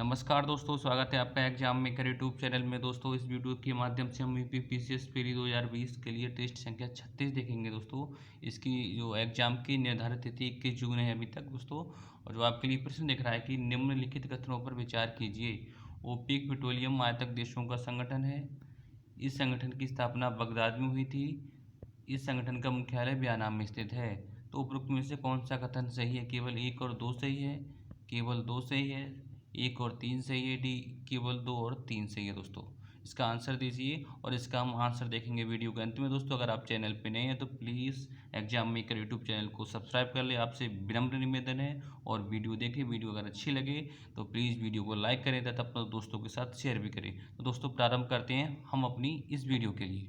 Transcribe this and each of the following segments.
नमस्कार दोस्तों, स्वागत है आपका एग्जाम मेकर यूट्यूब चैनल में। दोस्तों, इस वीडियो के माध्यम से हम यूपीपीसीएस प्री 2020 के लिए टेस्ट संख्या 36 देखेंगे। दोस्तों, इसकी जो एग्जाम की निर्धारित तिथि 21 जून है अभी तक दोस्तों। और जो आपके लिए प्रश्न दिख रहा है कि निम्नलिखित कथनों पर विचार कीजिए। ओपेक पेट्रोलियम आयातक देशों का संगठन है। इस संगठन की स्थापना बगदाद में हुई थी। इस संगठन का मुख्यालय वियना में स्थित है। तो उपरोक्त में से कौन सा कथन सही है? केवल 1 और 2 सही है, केवल 2 सही है, 1 और 3 सही है, डी केवल 2 और 3 सही है। दोस्तों, इसका आंसर दीजिए और इसका हम आंसर देखेंगे वीडियो के अंत में। दोस्तों, अगर आप चैनल पे नए हैं तो please exam maker YouTube channel को सब्सक्राइब कर ले, आपसे विनम्र निवेदन है। और वीडियो देखें, वीडियो अगर अच्छी लगे तो प्लीज़ वीडियो को लाइक करें तथा अपने दोस्तों के साथ शेयर भी करें। तो दोस्तों, प्रारंभ करते हैं हम अपनी इस वीडियो के लिए।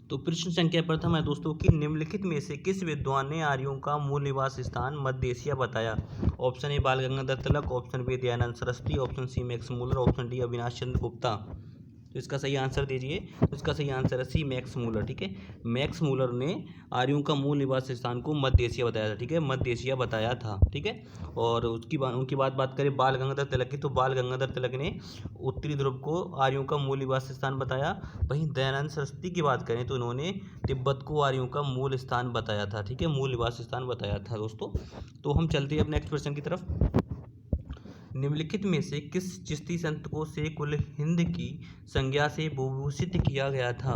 तो प्रश्न संख्या प्रथम है दोस्तों कि निम्नलिखित में से किस विद्वान ने आर्यों का मूल निवास स्थान मध्य एशिया बताया? Option A Bal Gangadhar Tilak, option B Dayanand Saraswati, option C Max Muller, option D Avinash Chandra Gupta. तो इसका सही आंसर दीजिए। तो इसका सही आंसर है सी, मैक्स मूलर। ठीक है, मैक्स मूलर ने आर्यों का मूल निवास स्थान को मध्य एशिया बताया था। ठीक है, मध्य एशिया बताया था। ठीक है, और उनकी बात करें बाल गंगाधर तिलक की, तो बाल गंगाधर तिलक ने उत्तरी ध्रुव को आर्यों का मूल निवास स्थान बताया। वहीं दयानंद सरस्वती की बात करें तो इन्होंने तिब्बत को आर्यों का मूल स्थान बताया था। ठीक है, मूल निवास स्थान बताया था दोस्तों। तो हम चलते हैं अब नेक्स्ट क्वेश्चन की तरफ। निम्नलिखित में से किस चिश्ती संत को शेख उल हिंद की संज्ञा से विभूषित किया गया था?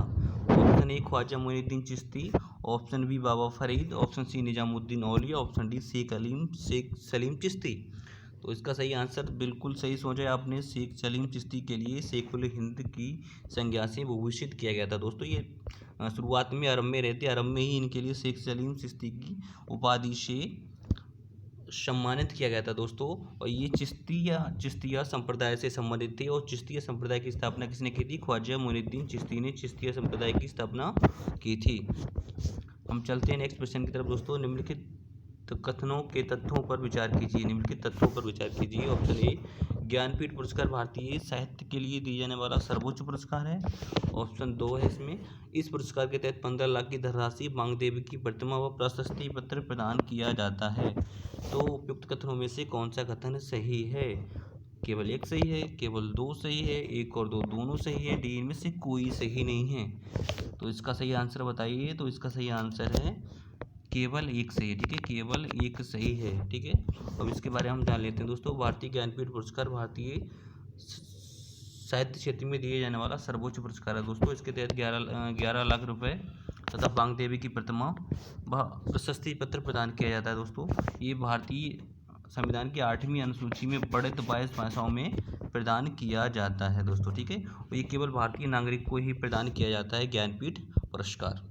Option A Khwaja Moinuddin Chishti, option B Baba Farid, option C Nizamuddin Auliya, option D Sheikh Salim Chishti. तो इसका सही आंसर बिल्कुल सही सोचा है आपने, शेख सलीम चिश्ती के लिए शेख उल हिंद की संज्ञा से विभूषित किया गया था। दोस्तों, ये शुरुआत में अरब में रहते, अरब में ही इनके लिए शेख सलीम चिश्ती की उपाधि से सम्मानित किया गया था दोस्तों। और ये चिश्तिया संप्रदाय से संबंधित थे। और चिश्तिया संप्रदाय की स्थापना किसने की थी? ख्वाजा मोइनुद्दीन चिश्ती ने चिश्तिया संप्रदाय की स्थापना की थी। हम चलते हैं नेक्स्ट क्वेश्चन की तरफ दोस्तों। निम्नलिखित कथनों के तथ्यों पर विचार कीजिए। निम्नलिखित तथ्यों पर विचार कीजिए। ऑप्शन ए ज्ञानपीठ पुरस्कार भारतीय साहित्य के लिए दिया जाने वाला सर्वोच्च पुरस्कार है। ऑप्शन 2 है इसमें, इस पुरस्कार के तहत 15 लाख की धनराशि मांगदेवी की प्रतिमा व प्रशस्ति पत्र प्रदान किया जाता है। तो उपयुक्त कथनों में से कौन सा कथन सही है? केवल 1 सही है, केवल 2 सही है, 1 और 2 दोनों सही है, डी इनमें से कोई सही नहीं है। तो इसका सही आंसर बताइए। तो इसका सही आंसर है केवल 1 सही है। ठीक है, केवल 1 सही है। ठीक है, अब इसके बारे में हम जान लेते हैं दोस्तों। भारतीय ज्ञानपीठ पुरस्कार भारतीय साहित्य क्षेत्र में दिए जाने वाला सर्वोच्च पुरस्कार है दोस्तों। इसके तहत 11 लाख रुपए तथा वांगदेवी की प्रतिमा व प्रशस्ति पत्र प्रदान किया जाता है दोस्तों। ये भारतीय संविधान की 8वीं अनुसूची में वर्णित 22 भाषाओं में प्रदान किया जाता है दोस्तों। ठीक है, और ये केवल भारतीय नागरिक को ही प्रदान किया जाता है ज्ञानपीठ पुरस्कार।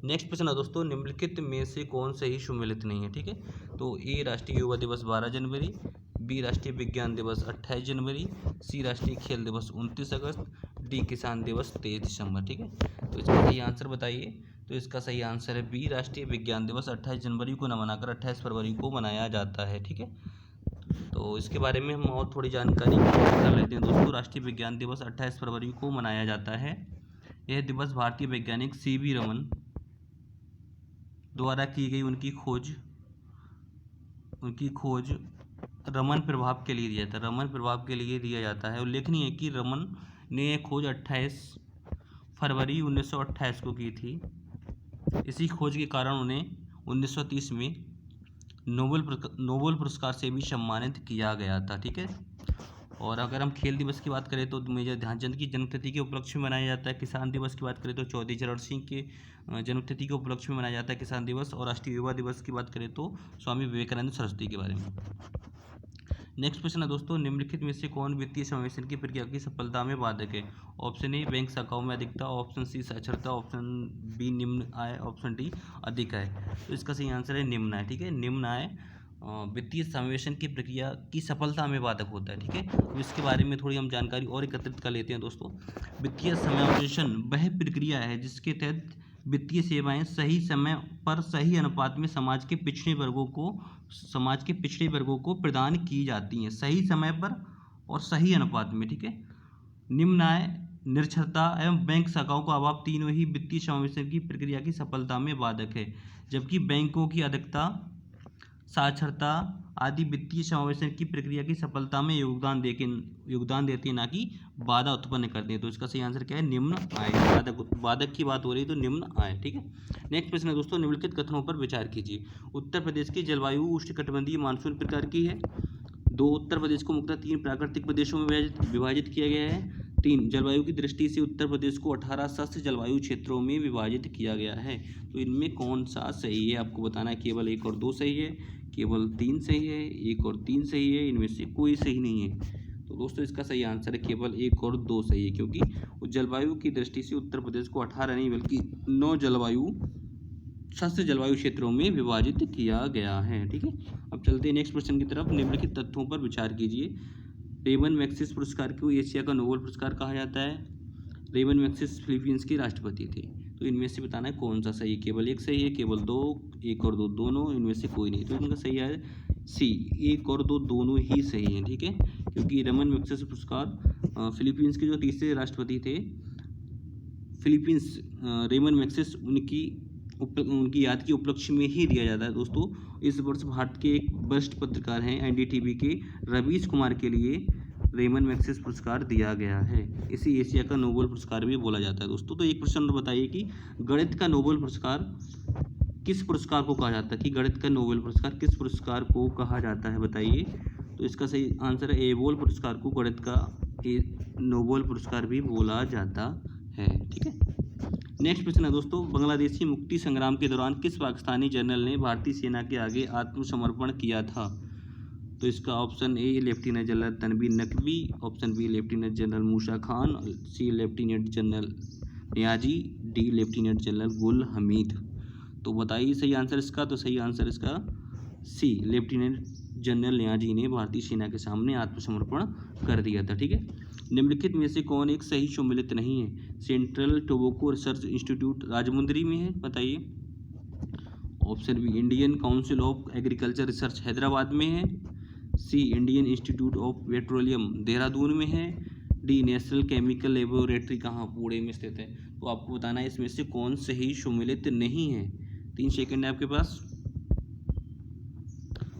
नेक्स्ट प्रश्न है दोस्तों, निम्नलिखित में से कौन सही सुमेलित नहीं है? ठीक है, तो ए राष्ट्रीय युवा दिवस 12 जनवरी, बी राष्ट्रीय विज्ञान दिवस 28 जनवरी, सी राष्ट्रीय खेल दिवस 29 अगस्त, डी किसान दिवस 23 दिसंबर। ठीक है, तो इसका सही आंसर बताइए। तो इसका सही आंसर है बी, राष्ट्रीय विज्ञान दिवस 28 जनवरी को न मनाकर 28 फरवरी को मनाया जाता है। ठीक है, तो इसके बारे में हम और थोड़ी जानकारी कर लेते हैं दोस्तों। राष्ट्रीय विज्ञान दिवस 28 फरवरी को मनाया जाता है। यह दिवस भारतीय वैज्ञानिक सीवी रमन द्वारा की गई उनकी खोज रमन प्रभाव के लिए दिया जाता है। रमन प्रभाव के लिए दिया जाता है। उल्लेखनीय है कि रमन ने यह खोज 28 फरवरी 1928 को की थी। इसी खोज के कारण उन्हें 1930 में नोबेल पुरस्कार से भी सम्मानित किया गया था। ठीक है, और अगर हम खेल दिवस की बात करें तो मेजर ध्यानचंद की जन्मतिथि के उपलक्ष्य में मनाया जाता है। किसान दिवस की बात करें तो चौधरी चरण सिंह के जन्मतिथि के उपलक्ष्य में मनाया जाता है किसान दिवस। और राष्ट्रीय युवा दिवस की बात करें तो स्वामी विवेकानंद सरस्वती के बारे में। नेक्स्ट क्वेश्चन है दोस्तों, निम्नलिखित में से कौन वित्तीय समावेशन की प्रक्रिया की सफलता में बाधक है? ऑप्शन ए बैंक शाखाओं में अधिकता, ऑप्शन सी साक्षरता, ऑप्शन बी निम्न आय, ऑप्शन डी अधिक आय। तो इसका सही आंसर है निम्न आय। ठीक है, निम्न आय वित्तीय समावेशन की प्रक्रिया की सफलता में बाधक होता है। ठीक है, तो इसके बारे में थोड़ी हम जानकारी और एकत्रित कर लेते हैं दोस्तों। वित्तीय समावेशन वह प्रक्रिया है जिसके तहत वित्तीय सेवाएं सही समय पर सही अनुपात में समाज के पिछड़े वर्गों को प्रदान की जाती हैं, सही समय पर और सही अनुपात में। ठीक है, निम्न आय निरक्षरता एवं बैंक शाखाओं का अभाव तीनों ही वित्तीय समावेशन की प्रक्रिया की सफलता में बाधक है, जबकि बैंकों की अधिकता, साक्षरता आदि वित्तीय समावेशन की प्रक्रिया की सफलता में योगदान देती है, ना कि बाधा उत्पन्न करती है। तो इसका सही आंसर क्या है? निम्न आय। बाधक की बात हो रही है तो निम्न आय। ठीक है। नेक्स्ट प्रश्न है दोस्तों, निम्नलिखित कथनों पर विचार कीजिए। उत्तर प्रदेश की जलवायु उष्णकटिबंधीय मानसून प्रकार की है। 2, उत्तर प्रदेश को मुख्यतः 3 प्राकृतिक प्रदेशों में विभाजित किया गया है। 3, जलवायु की दृष्टि से उत्तर प्रदेश को 18 शस्य जलवायु क्षेत्रों में विभाजित किया गया है। तो इनमें कौन सा सही है आपको बताना है। केवल 1 और 2 सही है, केवल 3 सही है, 1 और 3 सही है, इनमें से कोई सही नहीं है। तो दोस्तों इसका सही आंसर है केवल 1 और 2 सही है, क्योंकि जलवायु की दृष्टि से उत्तर प्रदेश को 18 नहीं बल्कि 9 शस्य जलवायु क्षेत्रों में विभाजित किया गया है। ठीक है। अब चलते हैं नेक्स्ट प्रश्न की तरफ। निम्नलिखित तथ्यों पर विचार कीजिए। रेमन मैग्सेसे पुरस्कार को एशिया का नोबेल पुरस्कार कहा जाता है। रेमन मैग्सेसे फिलीपींस के राष्ट्रपति थे। तो इनमें से बताना है कौन सा सही है। केवल 1 सही है, केवल 2, 1 और 2 दोनों, इनमें से कोई नहीं। तो इनका सही है सी, 1 और 2 दोनों ही सही हैं। ठीक है। क्योंकि रेमन मैग्सेसे पुरस्कार फिलीपींस के जो तीसरे राष्ट्रपति थे फिलीपींस, रेमन मैग्सेसे उनकी याद के उपलक्ष्य में ही दिया जाता है। दोस्तों इस वर्ष भारत के एक वरिष्ठ पत्रकार हैं एनडीटीवी के रवीश कुमार के लिए रेमन मैग्सेसे पुरस्कार दिया गया है। इसे एशिया का नोबेल पुरस्कार भी बोला जाता है। दोस्तों तो एक प्रश्न बताइए कि गणित का नोबेल पुरस्कार किस पुरस्कार को कहा जाता है, कि गणित का नोबेल पुरस्कार किस पुरस्कार को कहा जाता है, बताइए। तो इसका सही आंसर है एबोल पुरस्कार को गणित का नोबेल पुरस्कार भी बोला जाता है। ठीक है। नेक्स्ट प्रश्न है दोस्तों, बांग्लादेशी मुक्ति संग्राम के दौरान किस पाकिस्तानी जनरल ने भारतीय सेना के आगे आत्मसमर्पण किया था। तो इसका option A lieutenant general Tanvir Naqvi, option B lieutenant general Musa Khan, C lieutenant general Niazi, D lieutenant general Gul Hamid. तो बताइए सही आंसर इसका। तो सही आंसर इसका सी, लेफ्टिनेंट जनरल नियाजी ने भारतीय सेना के सामने आत्मसमर्पण कर दिया था। ठीक है। निम्नलिखित में से कौन एक सही सम्मिलित नहीं है। Central tobacco research institute Rajahmundry में है, बताइए। Option B Indian council of agriculture research Hyderabad में है, C Indian institute of petroleum Dehradun में है, डी नेशनल केमिकल लेबोरेटरी कहाँ, पुणे में स्थित है। तो आपको बताना है इसमें से कौन सही सम्मिलित नहीं है। 3 सेकंड है आपके पास।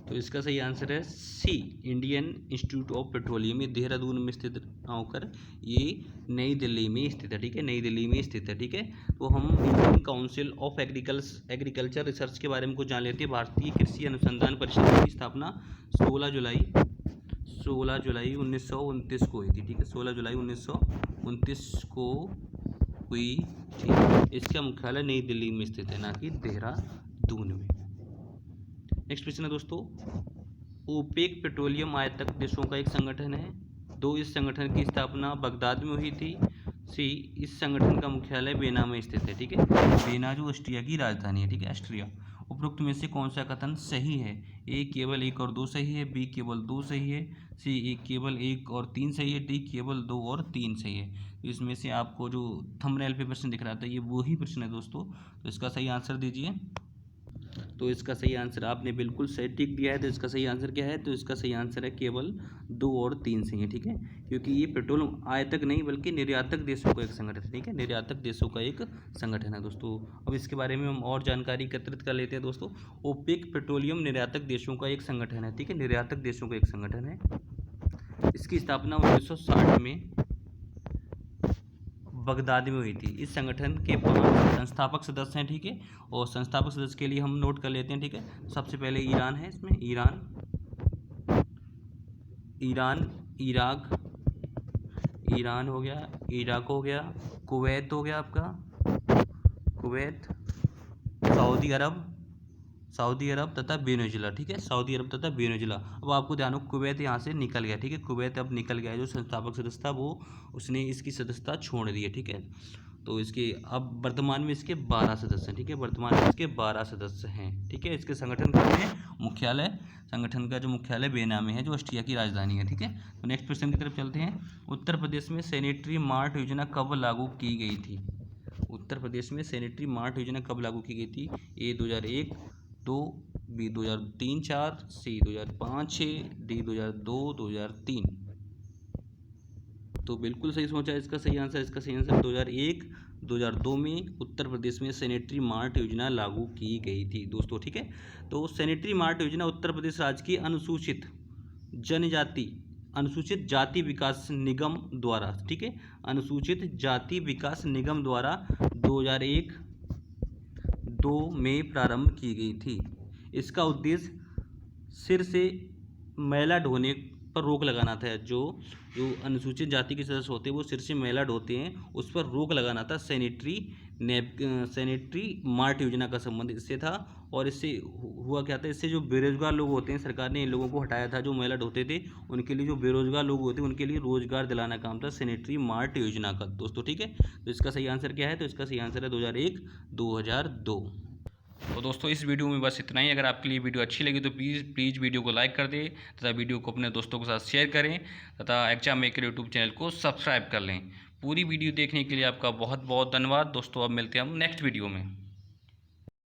तो इसका सही आंसर है C, Indian institute of petroleum. ये देहरादून में स्थित ना होकर ये नई दिल्ली में स्थित है। ठीक है। नई दिल्ली में स्थित है। ठीक है। तो हम Indian council of agriculture research के बारे में कुछ जान लेते हैं। भारतीय कृषि अनुसंधान परिषद की स्थापना 16 जुलाई 1929 को हुई थी। ठीक है। 16 जुलाई 1929 को हुई थी। इसका मुख्यालय नई दिल्ली में स्थित है, ना कि देहरादून में। नेक्स्ट प्रश्न है दोस्तों, ओपेक पेट्रोलियम आयातक देशों का एक संगठन है। 2, इस संगठन की स्थापना बगदाद में हुई थी। सी, इस संगठन का मुख्यालय वेना में स्थित है। ठीक है। वेना जो ऑस्ट्रिया की राजधानी है। ठीक है, ऑस्ट्रिया। उपरोक्त में से कौन सा कथन सही है। ए केवल 1 और 2 सही है, बी केवल 2 सही है, सी केवल 1 और 3 सही है, डी केवल 2 और 3 सही है। तो इसमें से आपको जो थंबनेल पे प्रश्न दिख रहा था ये वही प्रश्न है दोस्तों। तो इसका सही आंसर दीजिए। तो इसका सही आंसर आपने बिल्कुल सही टिक दिया है। तो इसका सही आंसर क्या है। तो इसका सही आंसर है केवल 2 और 3 सही है। ठीक है। क्योंकि ये पेट्रोल आयातक नहीं बल्कि निर्यातक देशों का एक संगठन है। ठीक है। निर्यातक देशों का एक संगठन है दोस्तों। अब इसके बारे में हम और जानकारी एकत्रित कर लेते हैं दोस्तों। ओपेक पेट्रोलियम निर्यातक देशों का एक संगठन है। ठीक है। निर्यातक देशों का एक संगठन है। इसकी स्थापना 1960 में बगदाद में हुई थी। इस संगठन के 5 संस्थापक सदस्य हैं। ठीक है। और संस्थापक सदस्य के लिए हम नोट कर लेते हैं। ठीक है। सबसे पहले ईरान है। इसमें ईरान, ईरान हो गया, इराक हो गया, कुवैत हो गया आपका, कुवैत, सऊदी अरब तथा वेनेजुला। ठीक है। सऊदी अरब तथा वेनेजुला। अब आपको ध्यान हो कुवैत यहाँ से निकल गया। ठीक है। कुवैत अब निकल गया। जो संस्थापक सदस्य था वो उसने इसकी सदस्यता छोड़ दी है। ठीक है। तो इसके अब वर्तमान में इसके 12 सदस्य हैं। ठीक है। वर्तमान में इसके 12 सदस्य हैं। ठीक है। इसके संगठन का मुख्यालय, संगठन का जो मुख्यालय वेना में है, जो ऑस्ट्रिया की राजधानी है। ठीक है। तो नेक्स्ट क्वेश्चन की तरफ चलते हैं। उत्तर प्रदेश में सैनिटरी मार्ट योजना कब लागू की गई थी। उत्तर प्रदेश में सैनिटरी मार्ट योजना कब लागू की गई थी। ए 2001, 2, बी 2003-4, सी 2005-6, डी 2002-2003। दोस्तों बिल्कुल सही सोचा है इसका सही आंसर। इसका सही आंसर 2001-2002 में उत्तर प्रदेश में सैनिटरी मार्ट योजना लागू की गई थी दोस्तों। ठीक है, तो सैनिटरी मार्ट योजना उत्तर प्रदेश राज्य की अनुसूचित जाति विकास निगम द्वारा, ठीक है, अनुसूचित जाति विकास निगम द्वारा 2001-2 में प्रारंभ की गई थी। इसका उद्देश्य सिर से मैला ढोने पर रोक लगाना था। जो अनुसूचित जाति के सदस्य होते हैं वो सिर से मैला ढोते हैं, उस पर रोक लगाना था। सैनिटरी मार्ट योजना का संबंध इससे था। और इससे हुआ क्या था, इससे जो बेरोजगार लोग होते हैं, सरकार ने इन लोगों को हटाया था जो मैला ढोते थे। उनके लिए, जो बेरोजगार लोग होते हैं उनके लिए रोजगार दिलाना काम था सैनिटरी मार्ट योजना का दोस्तों। ठीक है, तो इसका सही आंसर क्या है, तो इसका सही आंसर है 2001-2002। तो दोस्तों इस वीडियो में बस इतना ही। अगर आपके लिए वीडियो अच्छी लगी तो प्लीज़ वीडियो को लाइक कर दें तथा वीडियो को अपने दोस्तों के साथ शेयर करें तथा एग्जाम मेकर यूट्यूब चैनल को सब्सक्राइब कर लें। पूरी वीडियो देखने के लिए आपका बहुत बहुत धन्यवाद दोस्तों। अब मिलते हैं हम नेक्स्ट वीडियो में।